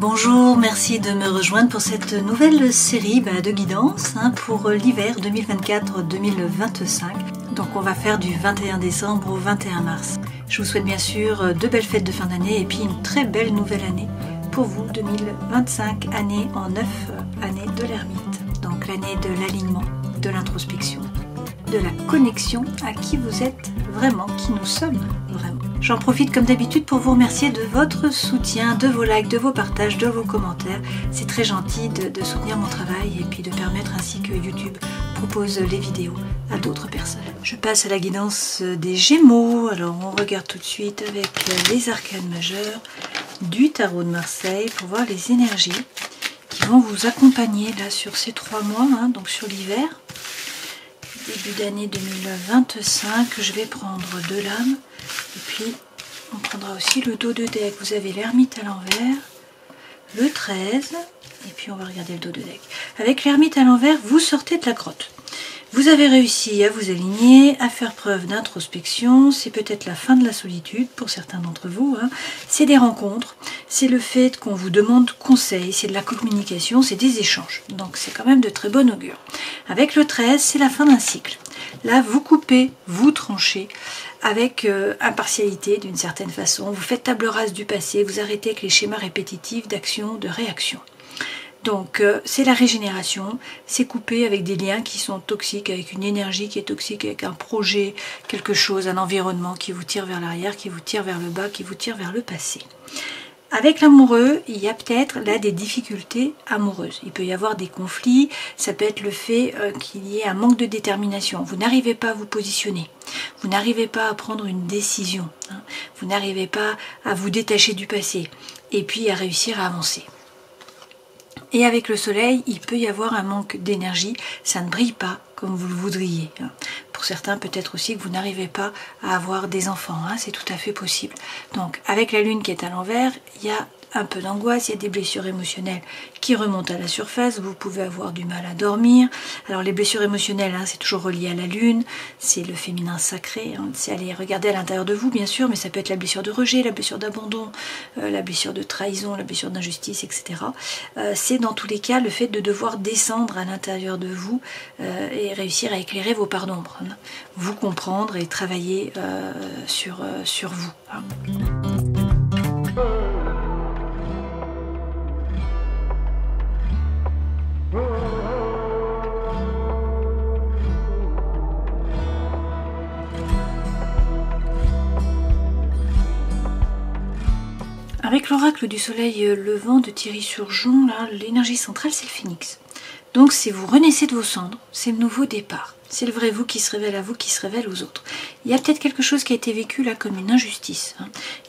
Bonjour, merci de me rejoindre pour cette nouvelle série de guidance pour l'hiver 2024-2025. Donc on va faire du 21 décembre au 21 mars. Je vous souhaite bien sûr de belles fêtes de fin d'année et puis une très belle nouvelle année pour vous, 2025, année en 9 années de l'ermite. Donc l'année de l'alignement, de l'introspection, de la connexion à qui vous êtes vraiment, qui nous sommes vraiment. J'en profite comme d'habitude pour vous remercier de votre soutien, de vos likes, de vos partages, de vos commentaires. C'est très gentil de soutenir mon travail et puis de permettre ainsi que YouTube propose les vidéos à d'autres personnes. Je passe à la guidance des Gémeaux. Alors on regarde tout de suite avec les arcanes majeures du tarot de Marseille pour voir les énergies qui vont vous accompagner là sur ces 3 mois, donc sur l'hiver. Début d'année 2025, je vais prendre 2 lames et puis on prendra aussi le dos de deck. Vous avez l'ermite à l'envers, le 13 et puis on va regarder le dos de deck. Avec l'ermite à l'envers, vous sortez de la grotte. Vous avez réussi à vous aligner, à faire preuve d'introspection. C'est peut-être la fin de la solitude pour certains d'entre vous. C'est des rencontres, c'est le fait qu'on vous demande conseil, c'est de la communication, c'est des échanges. Donc c'est quand même de très bon augure. Avec le 13, c'est la fin d'un cycle. Là, vous coupez, vous tranchez avec impartialité d'une certaine façon. Vous faites table rase du passé, vous arrêtez avec les schémas répétitifs d'action, de réaction. Donc c'est la régénération, c'est couper avec des liens qui sont toxiques, avec une énergie qui est toxique, avec un projet, quelque chose, un environnement qui vous tire vers l'arrière, qui vous tire vers le bas, qui vous tire vers le passé. Avec l'amoureux, il y a peut-être là des difficultés amoureuses. Il peut y avoir des conflits, ça peut être le fait qu'il y ait un manque de détermination. Vous n'arrivez pas à vous positionner, vous n'arrivez pas à prendre une décision, vous n'arrivez pas à vous détacher du passé et puis à réussir à avancer. Et avec le soleil, il peut y avoir un manque d'énergie, ça ne brille pas comme vous le voudriez. Pour certains, peut-être aussi que vous n'arrivez pas à avoir des enfants, c'est tout à fait possible. Donc avec la lune qui est à l'envers, il y a un peu d'angoisse, il y a des blessures émotionnelles qui remontent à la surface, vous pouvez avoir du mal à dormir. Alors les blessures émotionnelles, c'est toujours relié à la lune, c'est le féminin sacré, c'est aller regarder à l'intérieur de vous bien sûr, mais ça peut être la blessure de rejet, la blessure d'abandon, la blessure de trahison, la blessure d'injustice, etc. C'est dans tous les cas le fait de devoir descendre à l'intérieur de vous et réussir à éclairer vos parts d'ombre, vous comprendre et travailler sur vous. Avec l'oracle du soleil levant de Thierry Surgeon, là, l'énergie centrale c'est le phénix. Donc c'est vous renaissez de vos cendres, c'est le nouveau départ. C'est le vrai vous qui se révèle à vous, qui se révèle aux autres. Il y a peut-être quelque chose qui a été vécu là comme une injustice.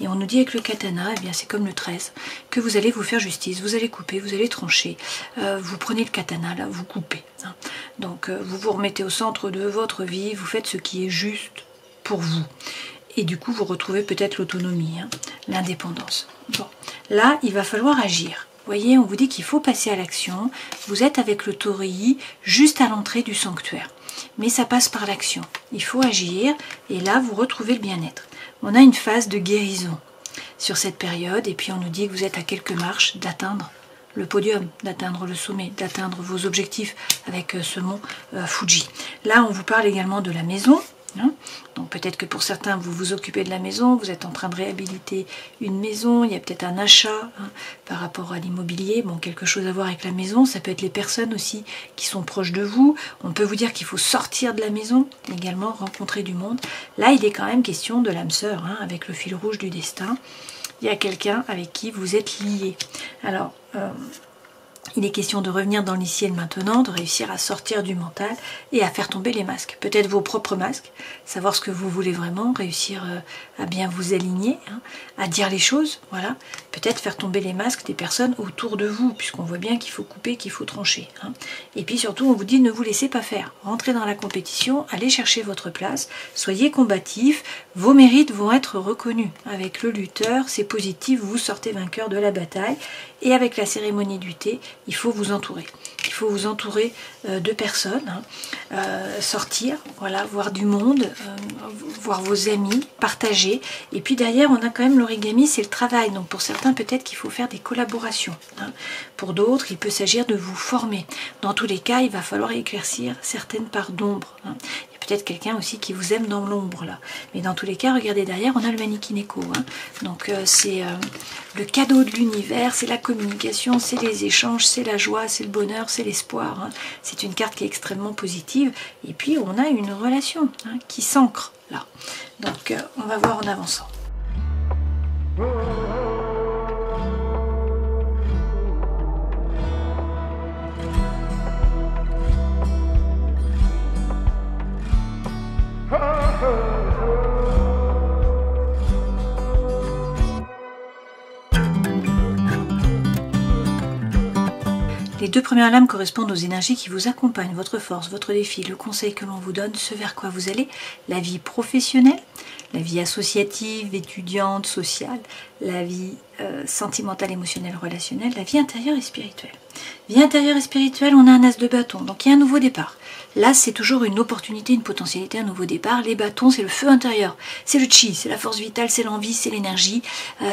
Et on nous dit avec le katana, eh bien c'est comme le 13, que vous allez vous faire justice, vous allez couper, vous allez trancher. Vous prenez le katana là, vous coupez. Donc vous vous remettez au centre de votre vie, vous faites ce qui est juste pour vous. Et du coup vous retrouvez peut-être l'autonomie, l'indépendance. Bon, là il va falloir agir. Vous voyez, on vous dit qu'il faut passer à l'action. Vous êtes avec le taurille juste à l'entrée du sanctuaire. Mais ça passe par l'action. Il faut agir et là, vous retrouvez le bien-être. On a une phase de guérison sur cette période et puis on nous dit que vous êtes à quelques marches d'atteindre le podium, d'atteindre le sommet, d'atteindre vos objectifs avec ce mont Fuji. Là, on vous parle également de la maison. Donc peut-être que pour certains vous vous occupez de la maison, vous êtes en train de réhabiliter une maison, il y a peut-être un achat par rapport à l'immobilier, bon quelque chose à voir avec la maison, ça peut être les personnes aussi qui sont proches de vous, on peut vous dire qu'il faut sortir de la maison, également rencontrer du monde. Là il est quand même question de l'âme sœur, avec le fil rouge du destin, il y a quelqu'un avec qui vous êtes lié. Alors il est question de revenir dans l'ici et le maintenant, de réussir à sortir du mental et à faire tomber les masques. Peut-être vos propres masques, savoir ce que vous voulez vraiment, réussir à bien vous aligner, à dire les choses, voilà. Peut-être faire tomber les masques des personnes autour de vous, puisqu'on voit bien qu'il faut couper, qu'il faut trancher. Et puis surtout, on vous dit ne vous laissez pas faire. Rentrez dans la compétition, allez chercher votre place, soyez combatifs, vos mérites vont être reconnus. Avec le lutteur, c'est positif, vous sortez vainqueur de la bataille. Et avec la cérémonie du thé, il faut vous entourer. Il faut vous entourer de personnes, sortir, voilà, voir du monde, voir vos amis, partager. Et puis derrière, on a quand même l'origami, c'est le travail. Donc pour certains, peut-être qu'il faut faire des collaborations. Pour d'autres, il peut s'agir de vous former. Dans tous les cas, il va falloir éclaircir certaines parts d'ombre. Il y a peut-être quelqu'un aussi qui vous aime dans l'ombre là. Mais dans tous les cas, regardez derrière, on a le Manikineko. Donc c'est le cadeau de l'univers, c'est la communication, c'est les échanges, c'est la joie, c'est le bonheur, c'est l'espoir. C'est une carte qui est extrêmement positive. Et puis on a une relation qui s'ancre là. Donc on va voir en avançant. Les deux premières lames correspondent aux énergies qui vous accompagnent, votre force, votre défi, le conseil que l'on vous donne, ce vers quoi vous allez, la vie professionnelle, la vie associative, étudiante, sociale, la vie sentimentale, émotionnelle, relationnelle, la vie intérieure et spirituelle. Vie intérieure et spirituelle, on a un as de bâton, donc il y a un nouveau départ. Là, c'est toujours une opportunité, une potentialité, un nouveau départ. Les bâtons, c'est le feu intérieur, c'est le chi, c'est la force vitale, c'est l'envie, c'est l'énergie,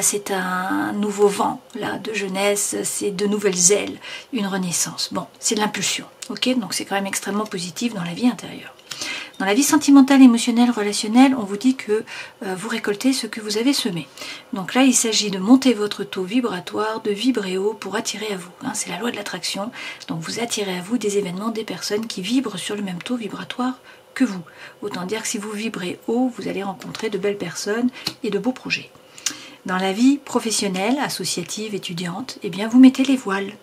c'est un nouveau vent là de jeunesse, c'est de nouvelles ailes, une renaissance. Bon, c'est de l'impulsion, ok? Donc c'est quand même extrêmement positif dans la vie intérieure. Dans la vie sentimentale, émotionnelle, relationnelle, on vous dit que vous récoltez ce que vous avez semé. Donc là, il s'agit de monter votre taux vibratoire, de vibrer haut pour attirer à vous. C'est la loi de l'attraction. Donc vous attirez à vous des événements, des personnes qui vibrent sur le même taux vibratoire que vous. Autant dire que si vous vibrez haut, vous allez rencontrer de belles personnes et de beaux projets. Dans la vie professionnelle, associative, étudiante, eh bien vous mettez les voiles.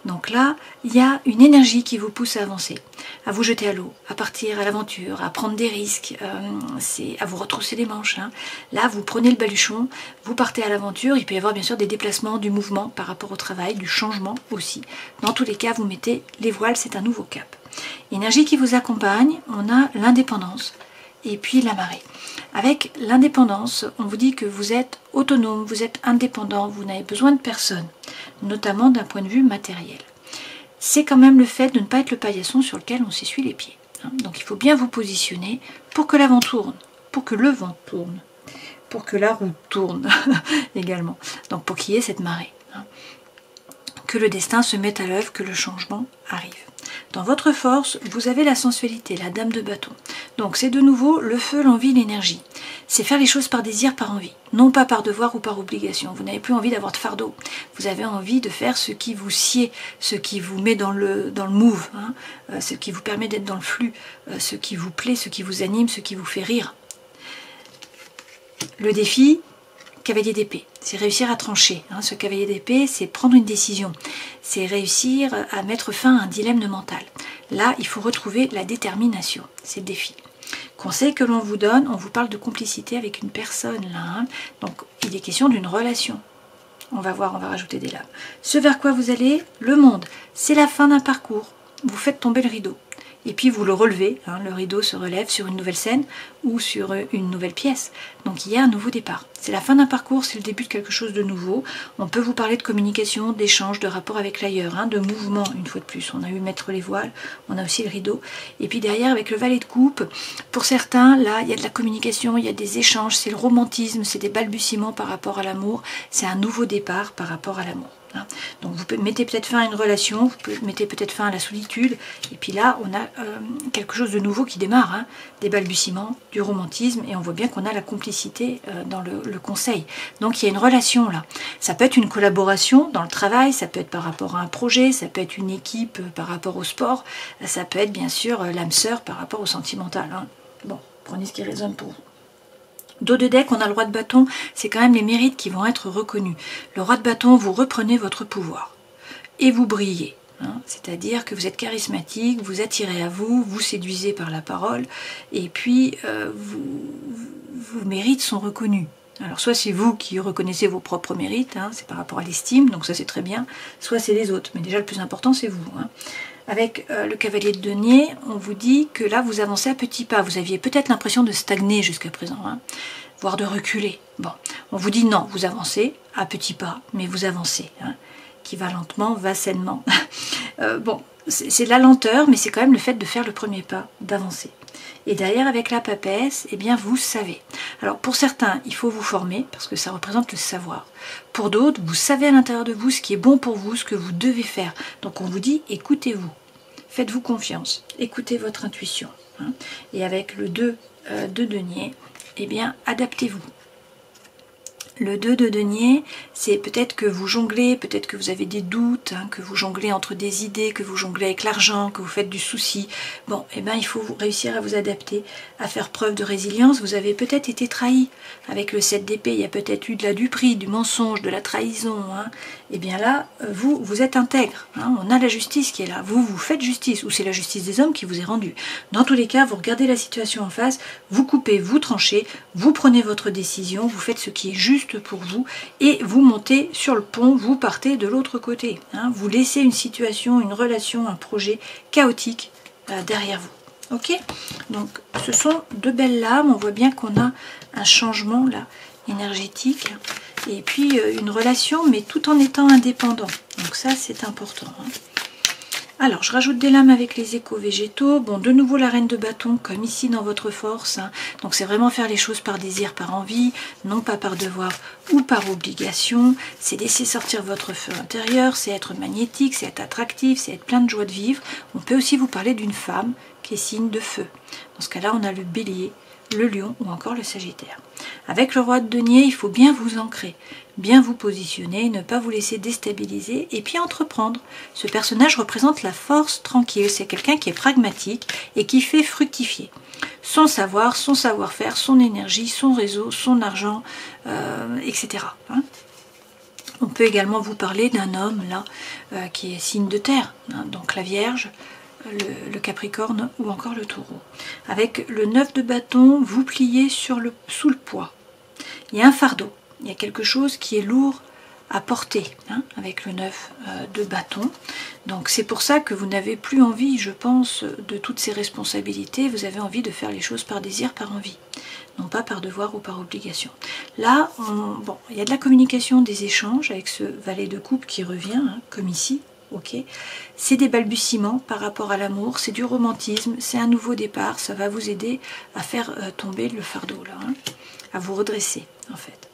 Donc là, il y a une énergie qui vous pousse à avancer, à vous jeter à l'eau, à partir à l'aventure, à prendre des risques, à vous retrousser les manches. Là, vous prenez le baluchon, vous partez à l'aventure. Il peut y avoir bien sûr des déplacements, du mouvement par rapport au travail, du changement aussi. Dans tous les cas, vous mettez les voiles, c'est un nouveau cap. Énergie qui vous accompagne, on a l'indépendance et puis la marée. Avec l'indépendance, on vous dit que vous êtes autonome, vous êtes indépendant, vous n'avez besoin de personne, notamment d'un point de vue matériel. C'est quand même le fait de ne pas être le paillasson sur lequel on s'essuie les pieds. Donc il faut bien vous positionner pour que l'avant tourne, pour que le vent tourne, pour que la roue tourne également. Donc pour qu'il y ait cette marée. Que le destin se mette à l'œuvre, que le changement arrive. Dans votre force, vous avez la sensualité, la dame de bâton. Donc c'est de nouveau le feu, l'envie, l'énergie. C'est faire les choses par désir, par envie. Non pas par devoir ou par obligation. Vous n'avez plus envie d'avoir de fardeau. Vous avez envie de faire ce qui vous sied, ce qui vous met dans le move, ce qui vous permet d'être dans le flux, ce qui vous plaît, ce qui vous anime, ce qui vous fait rire. Le défi, cavalier d'épée, c'est réussir à trancher. Ce cavalier d'épée, c'est prendre une décision. C'est réussir à mettre fin à un dilemme mental. Là, il faut retrouver la détermination. C'est le défi. Conseil que l'on vous donne, on vous parle de complicité avec une personne là. Donc, il est question d'une relation. On va voir, on va rajouter des lames. Ce vers quoi vous allez, le monde. C'est la fin d'un parcours. Vous faites tomber le rideau. Et puis vous le relevez, le rideau se relève sur une nouvelle scène ou sur une nouvelle pièce. Donc il y a un nouveau départ. C'est la fin d'un parcours, c'est le début de quelque chose de nouveau. On peut vous parler de communication, d'échange, de rapport avec l'ailleurs, de mouvement une fois de plus. On a eu mettre les voiles, on a aussi le rideau. Et puis derrière avec le valet de coupe, pour certains, là il y a de la communication, il y a des échanges, c'est le romantisme, c'est des balbutiements par rapport à l'amour. C'est un nouveau départ par rapport à l'amour. Donc vous mettez peut-être fin à une relation, vous mettez peut-être fin à la solitude, et puis là on a quelque chose de nouveau qui démarre, des balbutiements, du romantisme, et on voit bien qu'on a la complicité dans le conseil. Donc il y a une relation là. Ça peut être une collaboration dans le travail, ça peut être par rapport à un projet, ça peut être une équipe par rapport au sport, ça peut être bien sûr l'âme sœur par rapport au sentimental. Bon, prenez ce qui résonne pour vous. Dos de deck, on a le roi de bâton, c'est quand même les mérites qui vont être reconnus. Le roi de bâton, vous reprenez votre pouvoir et vous brillez. C'est-à-dire que vous êtes charismatique, vous attirez à vous, vous séduisez par la parole, et puis vos mérites sont reconnus. Alors soit c'est vous qui reconnaissez vos propres mérites, c'est par rapport à l'estime, donc ça c'est très bien, soit c'est les autres, mais déjà le plus important c'est vous. Avec le cavalier de denier, on vous dit que là vous avancez à petits pas. Vous aviez peut-être l'impression de stagner jusqu'à présent, voire de reculer. Bon, on vous dit non, vous avancez à petits pas, mais vous avancez. qui va lentement, va sainement. Bon, c'est la lenteur, mais c'est quand même le fait de faire le premier pas, d'avancer. Et derrière, avec la papesse, eh bien, vous savez. Alors, pour certains, il faut vous former, parce que ça représente le savoir. Pour d'autres, vous savez à l'intérieur de vous ce qui est bon pour vous, ce que vous devez faire. Donc, on vous dit, écoutez-vous. Faites-vous confiance. Écoutez votre intuition. Hein. Et avec le 2 de denier, eh bien, adaptez-vous. Le 2 de denier, c'est peut-être que vous jonglez, peut-être que vous avez des doutes, hein, que vous jonglez entre des idées, que vous jonglez avec l'argent, que vous faites du souci. Bon, eh bien, il faut réussir à vous adapter, à faire preuve de résilience. Vous avez peut-être été trahi. Avec le 7 d'épée, il y a peut-être eu de la duperie, du mensonge, de la trahison. Hein. Eh bien là, vous êtes intègre. Hein. On a la justice qui est là. Vous faites justice, ou c'est la justice des hommes qui vous est rendue. Dans tous les cas, vous regardez la situation en face, vous coupez, vous tranchez, vous prenez votre décision, vous faites ce qui est juste pour vous et vous montez sur le pont, vous partez de l'autre côté. Hein. Vous laissez une situation, une relation, un projet chaotique derrière vous. Ok? Donc ce sont de belles lames, on voit bien qu'on a un changement là énergétique et puis une relation mais tout en étant indépendant. Donc ça c'est important. Hein. Alors, je rajoute des lames avec les échos végétaux. Bon, de nouveau la reine de bâton, comme ici dans votre force. Hein. Donc, c'est vraiment faire les choses par désir, par envie, non pas par devoir ou par obligation. C'est laisser sortir votre feu intérieur, c'est être magnétique, c'est être attractif, c'est être plein de joie de vivre. On peut aussi vous parler d'une femme qui est signe de feu. Dans ce cas-là, on a le bélier, le lion ou encore le sagittaire. Avec le roi de denier, il faut bien vous ancrer, bien vous positionner, ne pas vous laisser déstabiliser et puis entreprendre. Ce personnage représente la force tranquille, c'est quelqu'un qui est pragmatique et qui fait fructifier son savoir, son savoir-faire, son énergie, son réseau, son argent, etc. Hein. On peut également vous parler d'un homme là qui est signe de terre, hein, donc la Vierge, le Capricorne ou encore le Taureau. Avec le 9 de bâton, vous pliez sous le poids. Il y a un fardeau, il y a quelque chose qui est lourd à porter, hein, avec le 9 de bâton. Donc c'est pour ça que vous n'avez plus envie, je pense, de toutes ces responsabilités. Vous avez envie de faire les choses par désir, par envie, non pas par devoir ou par obligation. Là, bon, il y a de la communication, des échanges avec ce valet de coupe qui revient, hein, comme ici. Ok, c'est des balbutiements par rapport à l'amour, c'est du romantisme, c'est un nouveau départ, ça va vous aider à faire tomber le fardeau là, hein, à vous redresser en fait.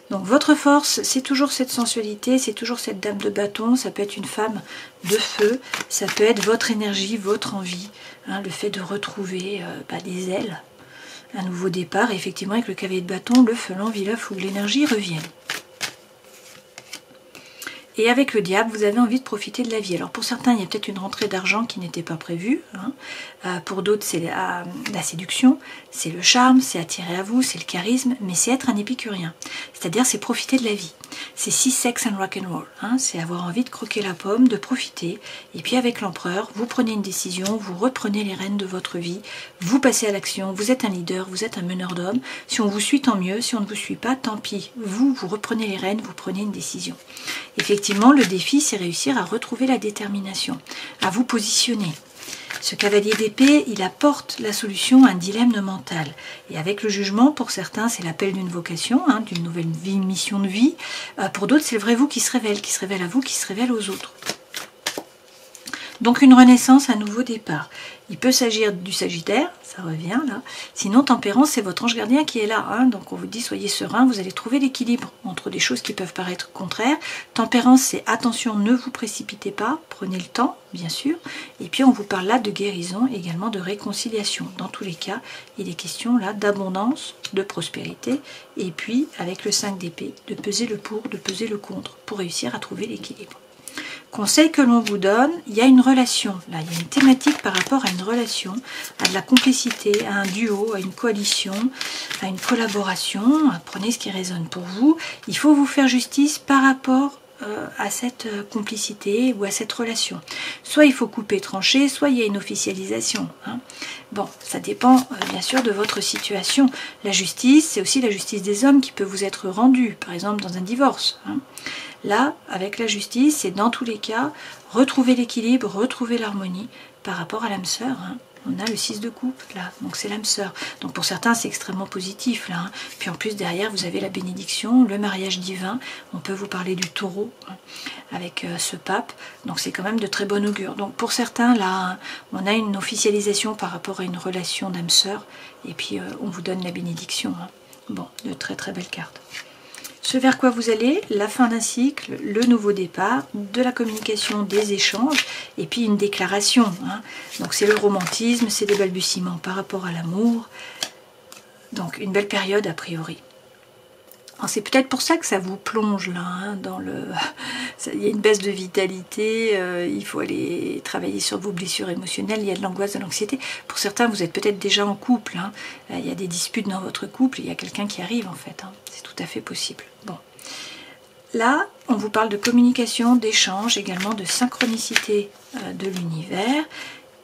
Donc votre force, c'est toujours cette sensualité, c'est toujours cette dame de bâton, ça peut être une femme de feu, ça peut être votre énergie, votre envie, hein, le fait de retrouver des ailes, un nouveau départ, et effectivement avec le cavalier de bâton, le feu, l'envie, la fougue, l'énergie reviennent. Et avec le diable, vous avez envie de profiter de la vie. Alors pour certains, il y a peut-être une rentrée d'argent qui n'était pas prévue. Hein. Pour d'autres, c'est la séduction, c'est le charme, c'est attirer à vous, c'est le charisme, mais c'est être un épicurien. C'est-à-dire, c'est profiter de la vie. C'est sex and rock and roll. Hein. C'est avoir envie de croquer la pomme, de profiter. Et puis avec l'empereur, vous prenez une décision, vous reprenez les rênes de votre vie, vous passez à l'action, vous êtes un leader, vous êtes un meneur d'hommes. Si on vous suit, tant mieux. Si on ne vous suit pas, tant pis. Vous reprenez les rênes, vous prenez une décision. Effectivement, le défi, c'est réussir à retrouver la détermination, à vous positionner. Ce cavalier d'épée, il apporte la solution à un dilemme mental. Et avec le jugement, pour certains, c'est l'appel d'une vocation, hein, d'une nouvelle vie, une mission de vie. Pour d'autres, c'est le vrai vous qui se révèle à vous, qui se révèle aux autres. Donc une renaissance, un nouveau départ. Il peut s'agir du Sagittaire, ça revient là. Sinon, Tempérance, c'est votre ange gardien qui est là. Hein. Donc on vous dit, soyez serein, vous allez trouver l'équilibre entre des choses qui peuvent paraître contraires. Tempérance, c'est attention, ne vous précipitez pas, prenez le temps, bien sûr. Et puis on vous parle là de guérison, également de réconciliation. Dans tous les cas, il est question là d'abondance, de prospérité. Et puis, avec le 5 d'épée, de peser le pour, de peser le contre, pour réussir à trouver l'équilibre. Conseil que l'on vous donne, il y a une relation, là, il y a une thématique par rapport à une relation, à de la complicité, à un duo, à une coalition, à une collaboration. Prenez ce qui résonne pour vous. Il faut vous faire justice par rapport à cette complicité ou à cette relation. Soit il faut couper, trancher, soit il y a une officialisation. Hein. Bon, ça dépend bien sûr de votre situation. La justice, c'est aussi la justice des hommes qui peut vous être rendue, par exemple dans un divorce. Hein. Là, avec la justice, c'est dans tous les cas retrouver l'équilibre, retrouver l'harmonie par rapport à l'âme sœur, hein, on a le 6 de coupe là, donc c'est l'âme sœur. Donc pour certains c'est extrêmement positif là, hein. Puis en plus derrière vous avez la bénédiction, le mariage divin, on peut vous parler du taureau hein, avec ce pape, donc c'est quand même de très bon augure. Donc pour certains là, on a une officialisation par rapport à une relation d'âme sœur, et puis on vous donne la bénédiction, hein. Bon, de très très belles cartes. Ce vers quoi vous allez, la fin d'un cycle, le nouveau départ, de la communication, des échanges, et puis une déclaration. Hein. Donc c'est le romantisme, c'est des balbutiements par rapport à l'amour. Donc une belle période a priori. C'est peut-être pour ça que ça vous plonge là, hein, dans le... Il y a une baisse de vitalité, il faut aller travailler sur vos blessures émotionnelles, il y a de l'angoisse, de l'anxiété. Pour certains, vous êtes peut-être déjà en couple, hein. Il y a des disputes dans votre couple, il y a quelqu'un qui arrive en fait, hein. C'est tout à fait possible. Bon. Là, on vous parle de communication, d'échange, également de synchronicité de l'univers.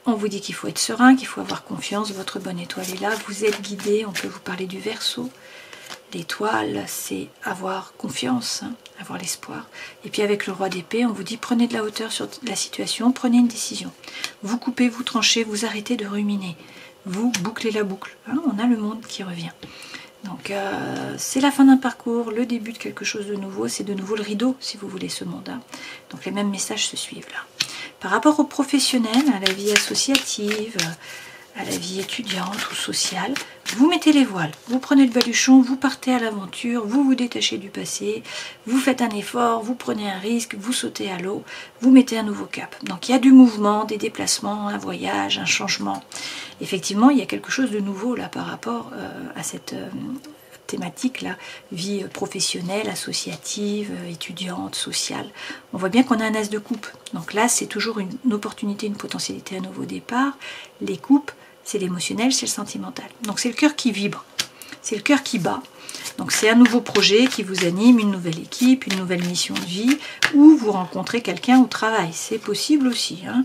On vous dit qu'il faut être serein, qu'il faut avoir confiance, votre bonne étoile est là, vous êtes guidé, on peut vous parler du Verseau. L'étoile, c'est avoir confiance, hein, avoir l'espoir. Et puis avec le roi d'épée, on vous dit prenez de la hauteur sur la situation, prenez une décision. Vous coupez, vous tranchez, vous arrêtez de ruminer. Vous bouclez la boucle. Hein, on a le monde qui revient. Donc c'est la fin d'un parcours, le début de quelque chose de nouveau. C'est de nouveau le rideau, si vous voulez, ce monde. Hein. Donc les mêmes messages se suivent là. Par rapport aux professionnels, à la vie associative, à la vie étudiante ou sociale, vous mettez les voiles, vous prenez le baluchon, vous partez à l'aventure, vous vous détachez du passé, vous faites un effort, vous prenez un risque, vous sautez à l'eau, vous mettez un nouveau cap. Donc il y a du mouvement, des déplacements, un voyage, un changement. Effectivement, il y a quelque chose de nouveau là par rapport à cette thématique là, vie professionnelle, associative, étudiante, sociale. On voit bien qu'on a un as de coupe. Donc là, c'est toujours une opportunité, une potentialité à nouveau départ. Les coupes, c'est l'émotionnel, c'est le sentimental. Donc c'est le cœur qui vibre, c'est le cœur qui bat. Donc c'est un nouveau projet qui vous anime, une nouvelle équipe, une nouvelle mission de vie, ou vous rencontrez quelqu'un au travail. C'est possible aussi. Hein.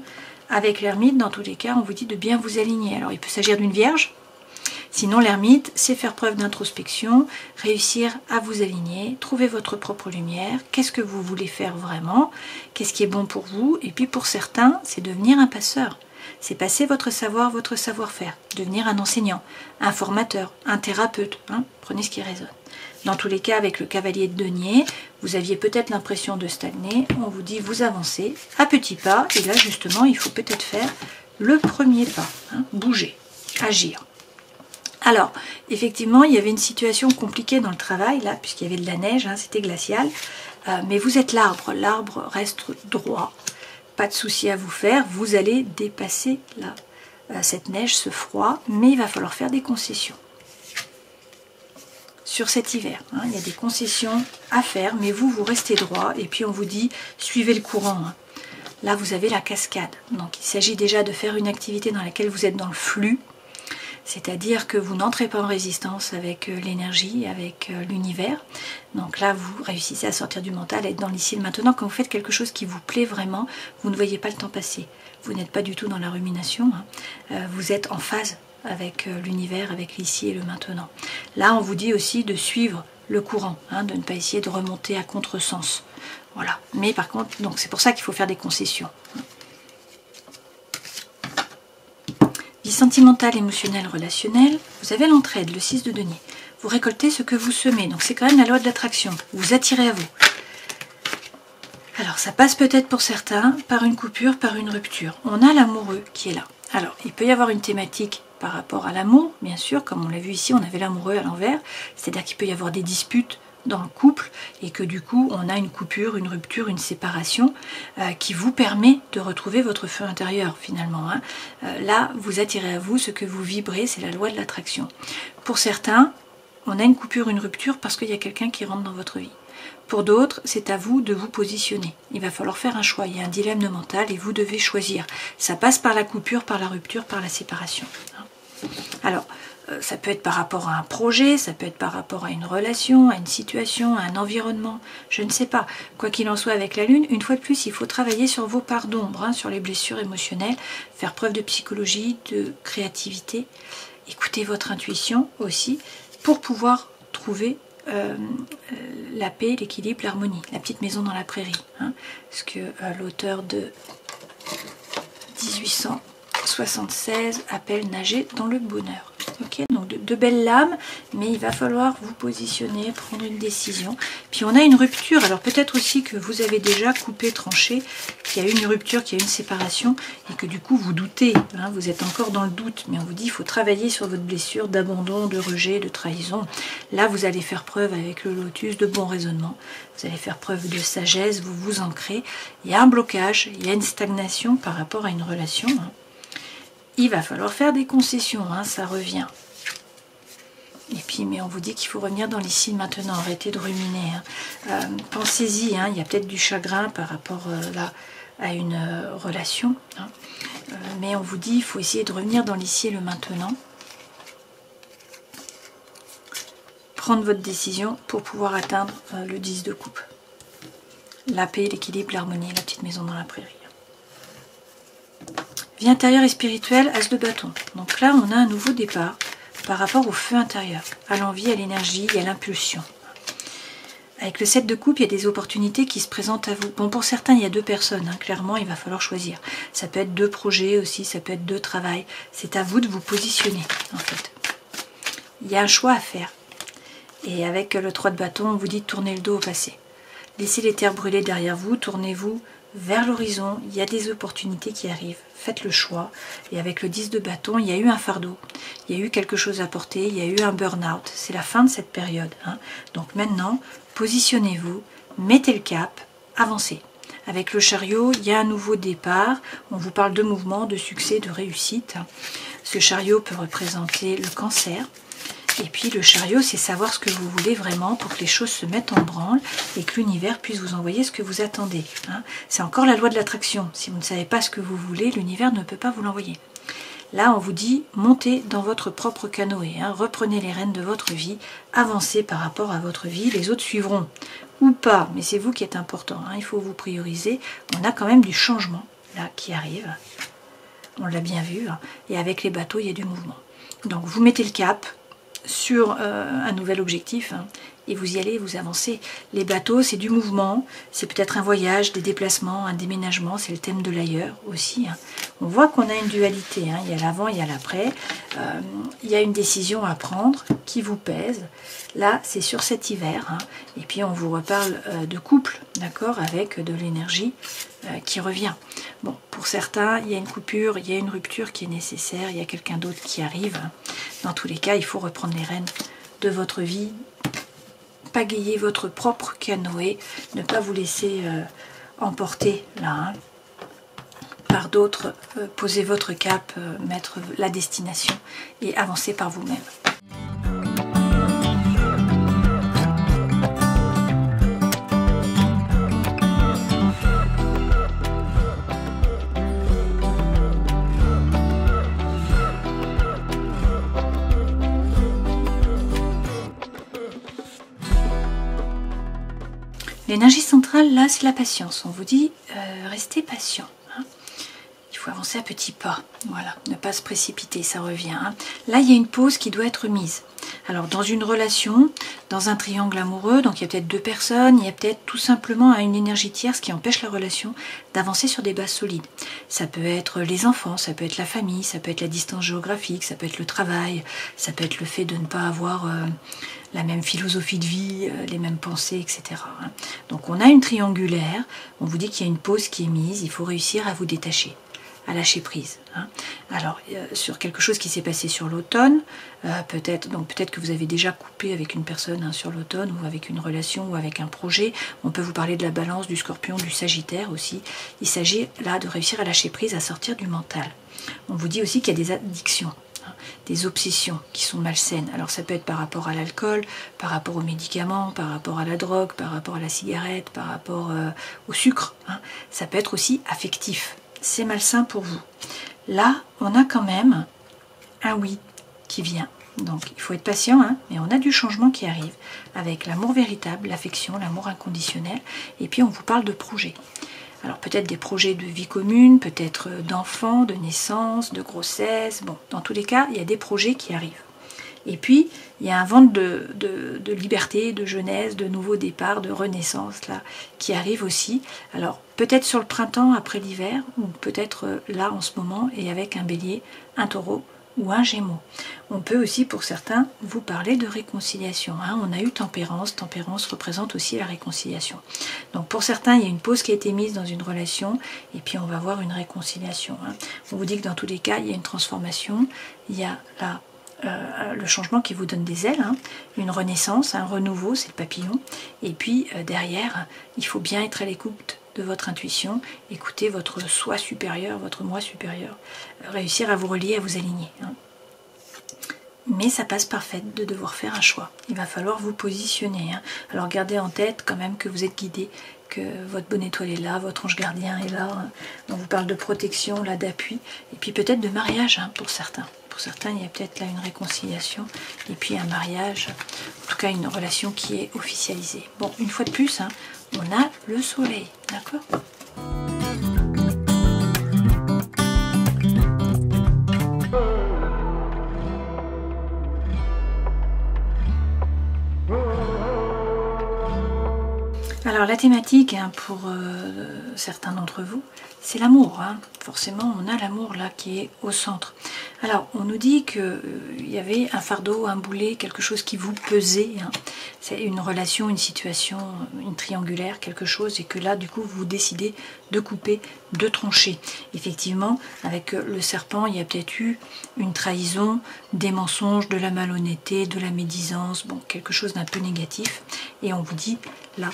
Avec l'ermite, dans tous les cas, on vous dit de bien vous aligner. Alors il peut s'agir d'une vierge. Sinon, l'ermite, c'est faire preuve d'introspection, réussir à vous aligner, trouver votre propre lumière, qu'est-ce que vous voulez faire vraiment, qu'est-ce qui est bon pour vous, et puis pour certains, c'est devenir un passeur. C'est passer votre savoir, votre savoir-faire, devenir un enseignant, un formateur, un thérapeute, hein, prenez ce qui résonne. Dans tous les cas, avec le cavalier de denier, vous aviez peut-être l'impression de stagner, on vous dit vous avancez à petits pas, et là justement, il faut peut-être faire le premier pas, hein, bouger, agir. Alors, effectivement, il y avait une situation compliquée dans le travail, là, puisqu'il y avait de la neige, hein, c'était glacial. Mais vous êtes l'arbre, l'arbre reste droit. Pas de souci à vous faire, vous allez dépasser là, cette neige, ce froid, mais il va falloir faire des concessions. Sur cet hiver, hein, il y a des concessions à faire, mais vous restez droit, et puis on vous dit, suivez le courant. Hein. Là, vous avez la cascade. Donc, il s'agit déjà de faire une activité dans laquelle vous êtes dans le flux, c'est-à-dire que vous n'entrez pas en résistance avec l'énergie, avec l'univers. Donc là, vous réussissez à sortir du mental, à être dans l'ici et le maintenant. Quand vous faites quelque chose qui vous plaît vraiment, vous ne voyez pas le temps passer. Vous n'êtes pas du tout dans la rumination. Hein. Vous êtes en phase avec l'univers, avec l'ici et le maintenant. Là, on vous dit aussi de suivre le courant, hein, de ne pas essayer de remonter à contresens. Voilà. Mais par contre, donc c'est pour ça qu'il faut faire des concessions. Vie sentimentale, émotionnelle, relationnelle, vous avez l'entraide, le 6 de denier. Vous récoltez ce que vous semez, donc c'est quand même la loi de l'attraction. Vous attirez à vous. Alors ça passe peut-être pour certains par une coupure, par une rupture. On a l'amoureux qui est là. Alors il peut y avoir une thématique par rapport à l'amour, bien sûr, comme on l'a vu ici, on avait l'amoureux à l'envers, c'est-à-dire qu'il peut y avoir des disputes dans le couple et que du coup on a une coupure, une rupture, une séparation qui vous permet de retrouver votre feu intérieur finalement. Hein. Là vous attirez à vous ce que vous vibrez, c'est la loi de l'attraction. Pour certains, on a une coupure, une rupture parce qu'il y a quelqu'un qui rentre dans votre vie. Pour d'autres, c'est à vous de vous positionner. Il va falloir faire un choix, il y a un dilemme mental et vous devez choisir. Ça passe par la coupure, par la rupture, par la séparation. Alors, ça peut être par rapport à un projet, ça peut être par rapport à une relation, à une situation, à un environnement, je ne sais pas. Quoi qu'il en soit avec la Lune, une fois de plus, il faut travailler sur vos parts d'ombre, hein, sur les blessures émotionnelles, faire preuve de psychologie, de créativité, écouter votre intuition aussi, pour pouvoir trouver la paix, l'équilibre, l'harmonie, la petite maison dans la prairie. Hein, parce que l'auteur de 1800 76 appelle nager dans le bonheur. Ok, donc de belles lames, mais il va falloir vous positionner, prendre une décision. Puis on a une rupture, alors peut-être aussi que vous avez déjà coupé, tranché, qu'il y a eu une rupture, qu'il y a eu une séparation, et que du coup vous doutez, hein, vous êtes encore dans le doute, mais on vous dit il faut travailler sur votre blessure d'abandon, de rejet, de trahison. Là vous allez faire preuve avec le lotus de bon raisonnement, vous allez faire preuve de sagesse, vous vous ancrez. Il y a un blocage, il y a une stagnation par rapport à une relation, hein. Il va falloir faire des concessions, hein, ça revient. Et puis, mais on vous dit qu'il faut revenir dans l'ici maintenant, arrêtez de ruminer. Hein. Pensez-y, hein, il y a peut-être du chagrin par rapport là à une relation. Hein. Mais on vous dit il faut essayer de revenir dans l'ici et le maintenant. Prendre votre décision pour pouvoir atteindre le 10 de coupe. La paix, l'équilibre, l'harmonie, la petite maison dans la prairie. Vie intérieure et spirituelle, as de bâton. Donc là, on a un nouveau départ par rapport au feu intérieur, à l'envie, à l'énergie et à l'impulsion. Avec le 7 de coupe, il y a des opportunités qui se présentent à vous. Bon, pour certains, il y a 2 personnes. Hein, clairement, il va falloir choisir. Ça peut être 2 projets aussi, ça peut être 2 travail. C'est à vous de vous positionner, en fait. Il y a un choix à faire. Et avec le 3 de bâton, on vous dit de tourner le dos au passé. Laissez les terres brûler derrière vous, tournez-vous vers l'horizon, il y a des opportunités qui arrivent. Faites le choix. Et avec le 10 de bâton, il y a eu un fardeau. Il y a eu quelque chose à porter, il y a eu un burn-out. C'est la fin de cette période. Hein. Donc maintenant, positionnez-vous, mettez le cap, avancez. Avec le chariot, il y a un nouveau départ. On vous parle de mouvement, de succès, de réussite. Ce chariot peut représenter le cancer. Et puis le chariot, c'est savoir ce que vous voulez vraiment pour que les choses se mettent en branle et que l'univers puisse vous envoyer ce que vous attendez. Hein. C'est encore la loi de l'attraction. Si vous ne savez pas ce que vous voulez, l'univers ne peut pas vous l'envoyer. Là, on vous dit, montez dans votre propre canoë. Hein. Reprenez les rênes de votre vie, avancez par rapport à votre vie. Les autres suivront ou pas, mais c'est vous qui êtes important. Hein. Il faut vous prioriser. On a quand même du changement là qui arrive. On l'a bien vu. Hein. Et avec les bateaux, il y a du mouvement. Donc vous mettez le cap sur un nouvel objectif, hein, et vous y allez, vous avancez. Les bateaux, c'est du mouvement, c'est peut-être un voyage, des déplacements, un déménagement, c'est le thème de l'ailleurs aussi. Hein. On voit qu'on a une dualité, hein, il y a l'avant, il y a l'après, il y a une décision à prendre qui vous pèse. Là, c'est sur cet hiver, hein, et puis on vous reparle de couple, d'accord, avec de l'énergie qui revient. Bon, pour certains, il y a une coupure, il y a une rupture qui est nécessaire, il y a quelqu'un d'autre qui arrive. Dans tous les cas, il faut reprendre les rênes de votre vie, pagayer votre propre canoë, ne pas vous laisser emporter là, hein, par d'autres, poser votre cap, mettre la destination et avancer par vous-même. L'énergie centrale, là, c'est la patience. On vous dit, restez patient. Hein. Il faut avancer à petits pas. Voilà, ne pas se précipiter, ça revient. Hein. Là, il y a une pause qui doit être mise. Alors, dans une relation, dans un triangle amoureux, donc il y a peut-être 2 personnes, il y a peut-être tout simplement une énergie tierce qui empêche la relation d'avancer sur des bases solides. Ça peut être les enfants, ça peut être la famille, ça peut être la distance géographique, ça peut être le travail, ça peut être le fait de ne pas avoir la même philosophie de vie, les mêmes pensées, etc. Hein. Donc on a une triangulaire, on vous dit qu'il y a une pause qui est mise, il faut réussir à vous détacher, à lâcher prise. Hein. Alors, sur quelque chose qui s'est passé sur l'automne, peut-être que vous avez déjà coupé avec une personne, hein, sur l'automne, ou avec une relation, ou avec un projet. On peut vous parler de la balance, du scorpion, du sagittaire aussi. Il s'agit là de réussir à lâcher prise, à sortir du mental. On vous dit aussi qu'il y a des addictions, hein, des obsessions qui sont malsaines. Alors ça peut être par rapport à l'alcool, par rapport aux médicaments, par rapport à la drogue, par rapport à la cigarette, par rapport au sucre. Hein. Ça peut être aussi affectif. C'est malsain pour vous. Là, on a quand même un oui qui vient. Donc, il faut être patient, hein, mais on a du changement qui arrive avec l'amour véritable, l'affection, l'amour inconditionnel. Et puis, on vous parle de projets. Alors, peut-être des projets de vie commune, peut-être d'enfants, de naissance, de grossesse. Bon, dans tous les cas, il y a des projets qui arrivent. Et puis, il y a un vent de liberté, de jeunesse, de nouveau départ, de renaissance là, qui arrive aussi. Alors, peut-être sur le printemps, après l'hiver, ou peut-être là en ce moment, et avec un bélier, un taureau ou un gémeau. On peut aussi, pour certains, vous parler de réconciliation. Hein. On a eu tempérance. Tempérance représente aussi la réconciliation. Donc, pour certains, il y a une pause qui a été mise dans une relation, et puis on va voir une réconciliation. Hein. On vous dit que dans tous les cas, il y a une transformation. Il y a là le changement qui vous donne des ailes, hein, une renaissance, un renouveau, c'est le papillon. Et puis derrière, il faut bien être à l'écoute de votre intuition, écouter votre soi supérieur, votre moi supérieur, réussir à vous relier, à vous aligner. Hein. Mais ça passe par fait de devoir faire un choix. Il va falloir vous positionner. Hein. Alors gardez en tête quand même que vous êtes guidé, que votre bonne étoile est là, votre ange gardien est là. Hein. On vous parle de protection, là d'appui, et puis peut-être de mariage hein, pour certains. Pour certains, il y a peut-être là une réconciliation et puis un mariage, en tout cas une relation qui est officialisée. Bon, une fois de plus, hein, on a le soleil, d'accord ? Alors la thématique hein, pour certains d'entre vous, c'est l'amour. Hein. Forcément, on a l'amour là qui est au centre. Alors, on nous dit qu'il y avait un fardeau, un boulet, quelque chose qui vous pesait. Hein. C'est une relation, une situation, une triangulaire, quelque chose, et que là, du coup, vous décidez de couper, de trancher. Effectivement, avec le serpent, il y a peut-être eu une trahison, des mensonges, de la malhonnêteté, de la médisance, bon, quelque chose d'un peu négatif. Et on vous dit, là,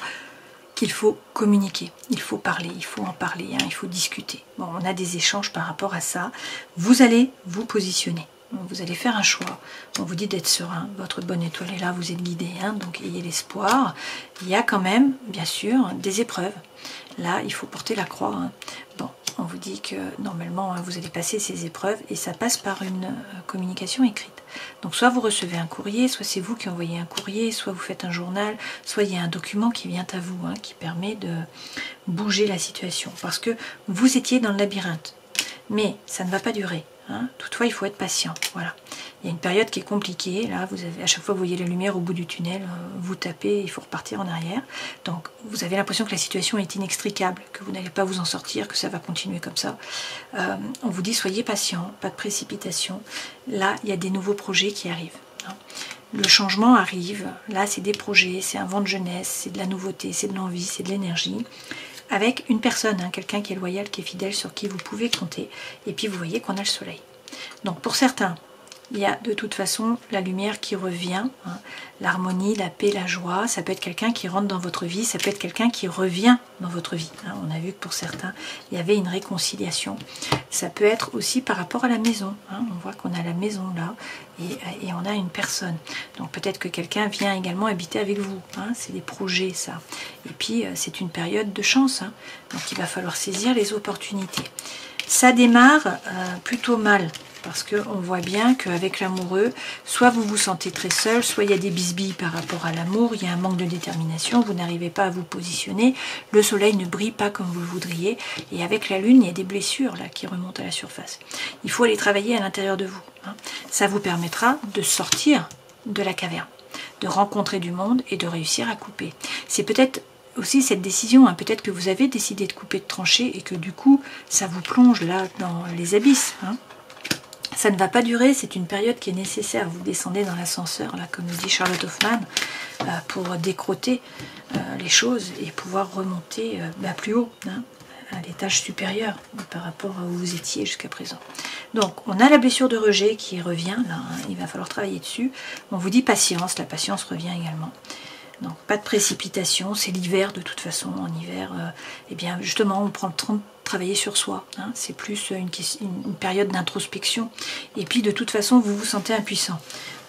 qu'il faut communiquer, il faut parler, il faut en parler, hein, il faut discuter. Bon, on a des échanges par rapport à ça. Vous allez vous positionner, vous allez faire un choix. On vous dit d'être serein, votre bonne étoile est là, vous êtes guidé, hein, donc ayez l'espoir. Il y a quand même, bien sûr, des épreuves. Là, il faut porter la croix. Hein. Bon, on vous dit que normalement, vous allez passer ces épreuves et ça passe par une communication écrite. Donc soit vous recevez un courrier, soit c'est vous qui envoyez un courrier, soit vous faites un journal, soit il y a un document qui vient à vous, hein, qui permet de bouger la situation. Parce que vous étiez dans le labyrinthe. Mais ça ne va pas durer. Hein. Toutefois, il faut être patient. Voilà. Il y a une période qui est compliquée. Là, vous avez, à chaque fois, vous voyez la lumière au bout du tunnel. Vous tapez, il faut repartir en arrière. Donc, vous avez l'impression que la situation est inextricable, que vous n'allez pas vous en sortir, que ça va continuer comme ça. On vous dit, soyez patient, pas de précipitation. Là, il y a des nouveaux projets qui arrivent. Hein. Le changement arrive. Là, c'est des projets, c'est un vent de jeunesse, c'est de la nouveauté, c'est de l'envie, c'est de l'énergie. Avec une personne, hein, quelqu'un qui est loyal, qui est fidèle, sur qui vous pouvez compter. Et puis vous voyez qu'on a le soleil. Donc pour certains, il y a de toute façon la lumière qui revient, hein, l'harmonie, la paix, la joie. Ça peut être quelqu'un qui rentre dans votre vie, ça peut être quelqu'un qui revient dans votre vie. Hein. On a vu que pour certains, il y avait une réconciliation. Ça peut être aussi par rapport à la maison. Hein. On voit qu'on a la maison là et on a une personne. Donc peut-être que quelqu'un vient également habiter avec vous. Hein. C'est des projets ça. Et puis c'est une période de chance. Hein. Donc il va falloir saisir les opportunités. Ça démarre plutôt mal. Parce qu'on voit bien qu'avec l'amoureux, soit vous vous sentez très seul, soit il y a des bisbilles par rapport à l'amour, il y a un manque de détermination, vous n'arrivez pas à vous positionner, le soleil ne brille pas comme vous le voudriez, et avec la lune, il y a des blessures là qui remontent à la surface. Il faut aller travailler à l'intérieur de vous. Hein. Ça vous permettra de sortir de la caverne, de rencontrer du monde et de réussir à couper. C'est peut-être aussi cette décision, hein. Peut-être que vous avez décidé de couper, de trancher, et que du coup, ça vous plonge là dans les abysses. Hein. Ça ne va pas durer, c'est une période qui est nécessaire. Vous descendez dans l'ascenseur, là, comme dit Charlotte Hoffman, pour décroter les choses et pouvoir remonter plus haut, hein, à l'étage supérieur par rapport à où vous étiez jusqu'à présent. Donc, on a la blessure de rejet qui revient, là, hein, il va falloir travailler dessus. On vous dit patience, la patience revient également. Donc, pas de précipitation, c'est l'hiver de toute façon. En hiver, eh bien, justement, on prend le temps de travailler sur soi. Hein. C'est plus une période d'introspection. Et puis, de toute façon, vous vous sentez impuissant.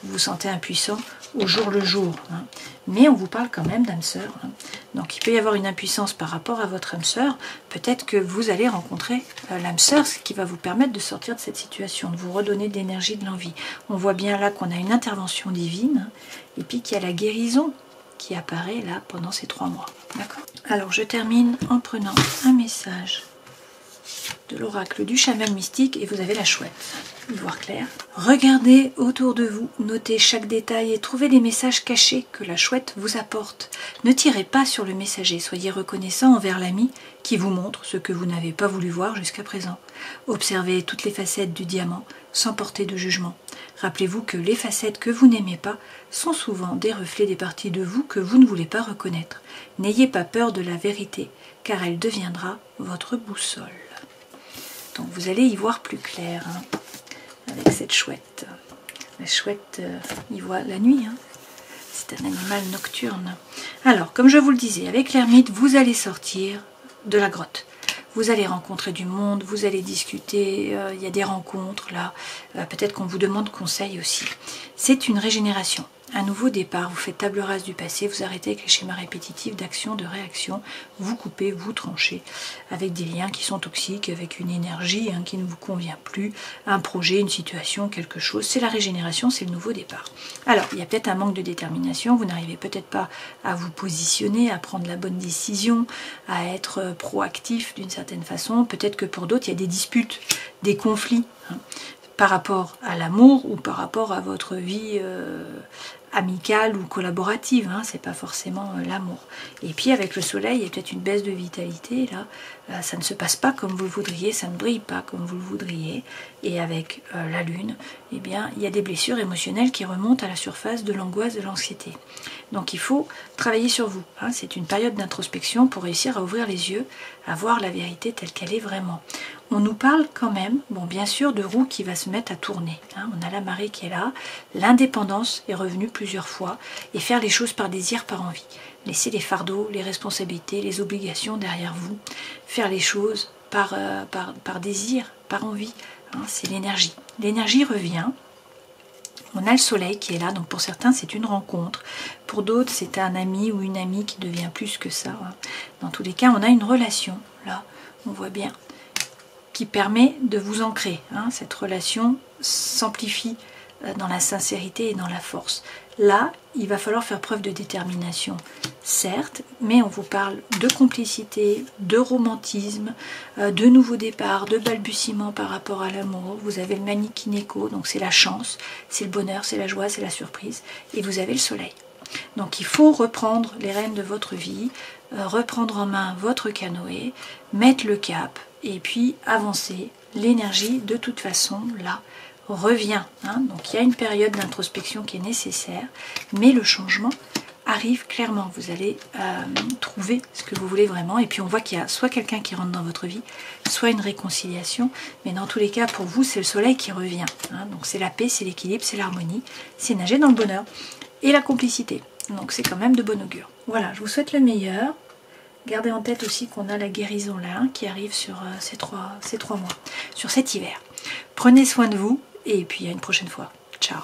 Vous vous sentez impuissant au jour le jour. Hein. Mais on vous parle quand même d'âme sœur. Hein. Donc, il peut y avoir une impuissance par rapport à votre âme sœur. Peut-être que vous allez rencontrer l'âme sœur, ce qui va vous permettre de sortir de cette situation, de vous redonner de l'énergie, de l'envie. On voit bien là qu'on a une intervention divine, hein, et puis qu'il y a la guérison qui apparaît là pendant ces 3 mois. D'accord ? Alors je termine en prenant un message de l'oracle du chaman mystique et vous avez la chouette. Y voir clair. Regardez autour de vous, notez chaque détail et trouvez les messages cachés que la chouette vous apporte. Ne tirez pas sur le messager, soyez reconnaissant envers l'ami qui vous montre ce que vous n'avez pas voulu voir jusqu'à présent. Observez toutes les facettes du diamant sans porter de jugement. Rappelez-vous que les facettes que vous n'aimez pas sont souvent des reflets des parties de vous que vous ne voulez pas reconnaître. N'ayez pas peur de la vérité, car elle deviendra votre boussole. Donc vous allez y voir plus clair avec cette chouette. La chouette y voit la nuit. C'est un animal nocturne. Alors, comme je vous le disais, avec l'ermite, vous allez sortir de la grotte. Vous allez rencontrer du monde, vous allez discuter, il y a des rencontres là, peut-être qu'on vous demande conseil aussi. C'est une régénération, un nouveau départ, vous faites table rase du passé, vous arrêtez avec les schémas répétitifs d'action, de réaction, vous coupez, vous tranchez avec des liens qui sont toxiques, avec une énergie qui ne vous convient plus, un projet, une situation, quelque chose. C'est la régénération, c'est le nouveau départ. Alors, il y a peut-être un manque de détermination, vous n'arrivez peut-être pas à vous positionner, à prendre la bonne décision, à être proactif d'une certaine façon. Peut-être que pour d'autres, il y a des disputes, des conflits par rapport à l'amour ou par rapport à votre vie amicale ou collaborative, c'est pas forcément l'amour. Et puis avec le soleil, il y a peut-être une baisse de vitalité, là, ça ne se passe pas comme vous le voudriez, ça ne brille pas comme vous le voudriez, et avec la lune, eh bien, il y a des blessures émotionnelles qui remontent à la surface de l'angoisse, de l'anxiété. Donc il faut travailler sur vous, c'est une période d'introspection pour réussir à ouvrir les yeux, à voir la vérité telle qu'elle est vraiment. On nous parle quand même, bon bien sûr, de roue qui va se mettre à tourner. On a la marée qui est là, l'indépendance est revenue plusieurs fois, et faire les choses par désir, par envie. Laisser les fardeaux, les responsabilités, les obligations derrière vous. Faire les choses par désir, par envie. C'est l'énergie. L'énergie revient. On a le soleil qui est là, donc pour certains c'est une rencontre, pour d'autres c'est un ami ou une amie qui devient plus que ça. Dans tous les cas, on a une relation, là, on voit bien, qui permet de vous ancrer. Cette relation s'amplifie dans la sincérité et dans la force. Là, il va falloir faire preuve de détermination, certes, mais on vous parle de complicité, de romantisme, de nouveau départ, de balbutiement par rapport à l'amour. Vous avez le Manikineko, donc c'est la chance, c'est le bonheur, c'est la joie, c'est la surprise, et vous avez le soleil. Donc il faut reprendre les rênes de votre vie, reprendre en main votre canoë, mettre le cap, et puis avancer. L'énergie, de toute façon, là, revient. Donc il y a une période d'introspection qui est nécessaire, mais le changement arrive clairement. Vous allez trouver ce que vous voulez vraiment, et puis on voit qu'il y a soit quelqu'un qui rentre dans votre vie, soit une réconciliation, mais dans tous les cas, pour vous, c'est le soleil qui revient. Donc c'est la paix, c'est l'équilibre, c'est l'harmonie, c'est nager dans le bonheur et la complicité. Donc c'est quand même de bon augure. Voilà, je vous souhaite le meilleur. Gardez en tête aussi qu'on a la guérison là, qui arrive sur ces trois mois, sur cet hiver. Prenez soin de vous, et puis à une prochaine fois. Ciao.